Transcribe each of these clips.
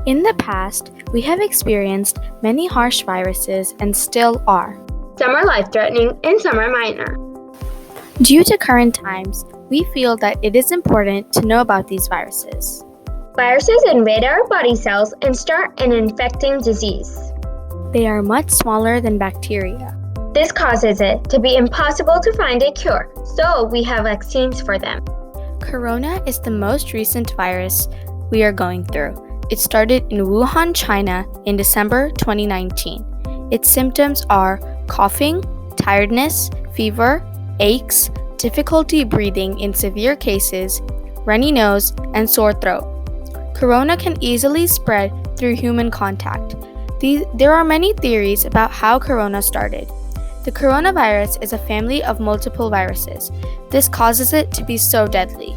In the past, we have experienced many harsh viruses and still are. Some are life-threatening and some are minor. Due to current times, we feel that it is important to know about these viruses. Viruses invade our body cells and start an infecting disease. They are much smaller than bacteria. This causes it to be impossible to find a cure, so we have vaccines for them. Corona is the most recent virus we are going through. It started in Wuhan, China in December 2019. Its symptoms are coughing, tiredness, fever, aches, difficulty breathing in severe cases, runny nose, and sore throat. Corona can easily spread through human contact. There are many theories about how corona started. The coronavirus is a family of multiple viruses. This causes it to be so deadly.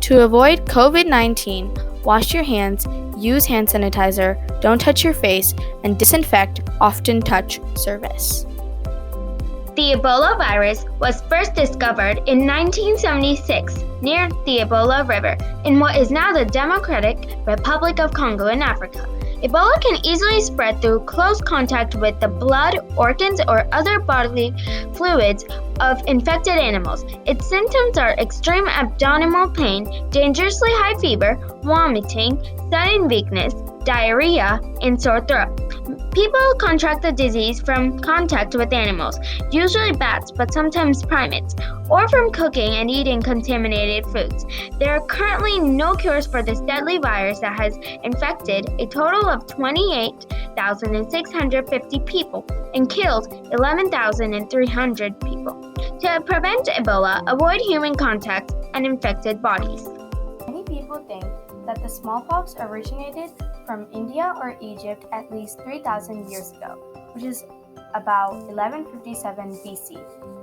To avoid COVID-19, wash your hands, use hand sanitizer, don't touch your face, and disinfect, often touch surface. The Ebola virus was first discovered in 1976 near the Ebola River in what is now the Democratic Republic of Congo in Africa. Ebola can easily spread through close contact with the blood, organs, or other bodily fluids of infected animals. Its symptoms are extreme abdominal pain, dangerously high fever, vomiting, sudden weakness, diarrhea, and sore throat. People contract the disease from contact with animals, usually bats but sometimes primates, or from cooking and eating contaminated foods. There are currently no cures for this deadly virus that has infected a total of 28,650 people and killed 11,300 people. To prevent Ebola, avoid human contact and infected bodies. Many people think that the smallpox originated from India or Egypt at least 3,000 years ago, which is about 1157 BC.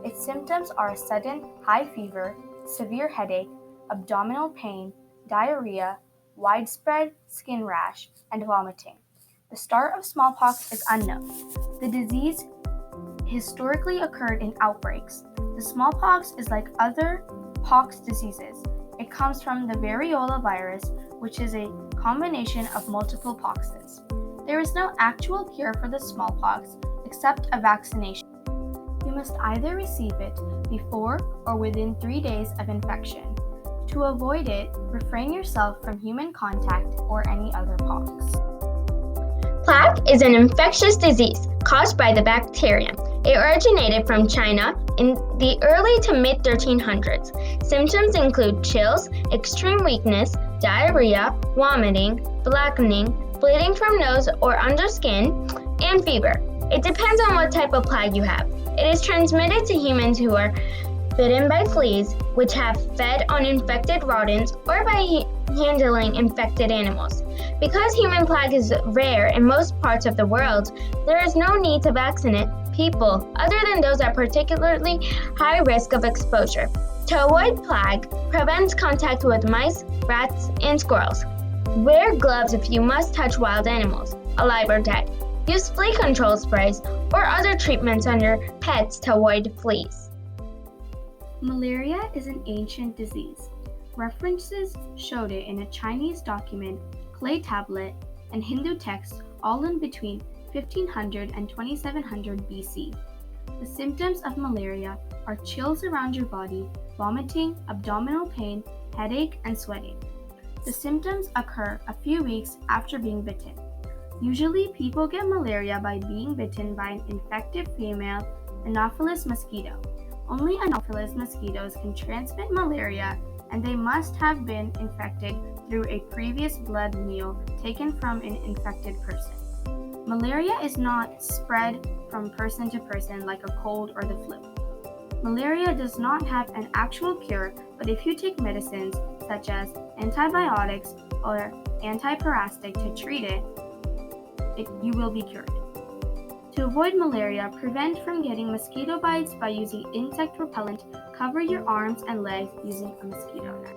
Its symptoms are sudden high fever, severe headache, abdominal pain, diarrhea, widespread skin rash, and vomiting. The start of smallpox is unknown. The disease historically occurred in outbreaks. The smallpox is like other pox diseases. It comes from the variola virus, which is a combination of multiple poxes. There is no actual cure for the smallpox except a vaccination. You must either receive it before or within 3 days of infection. To avoid it, refrain yourself from human contact or any other pox. Plaque is an infectious disease caused by the bacterium. It originated from China in the early to mid 1300s. Symptoms include chills, extreme weakness, diarrhea, vomiting, blackening, bleeding from nose or under skin, and fever. It depends on what type of plague you have. It is transmitted to humans who are bitten by fleas, which have fed on infected rodents, or by handling infected animals. Because human plague is rare in most parts of the world, there is no need to vaccinate people other than those at particularly high risk of exposure. To avoid plague, prevent contact with mice, rats, and squirrels. Wear gloves if you must touch wild animals, alive or dead. Use flea control sprays or other treatments on your pets to avoid fleas. Malaria is an ancient disease. References showed it in a Chinese document, clay tablet, and Hindu texts all in between 1500 and 2700 BC. The symptoms of malaria are chills around your body, vomiting, abdominal pain, headache, and sweating. The symptoms occur a few weeks after being bitten. Usually, people get malaria by being bitten by an infected female Anopheles mosquito. Only Anopheles mosquitoes can transmit malaria, and they must have been infected through a previous blood meal taken from an infected person. Malaria is not spread from person to person like a cold or the flu. Malaria does not have an actual cure, but if you take medicines such as antibiotics or antiparasitic to treat it, you will be cured. To avoid malaria, prevent from getting mosquito bites by using insect repellent. Cover your arms and legs using a mosquito net.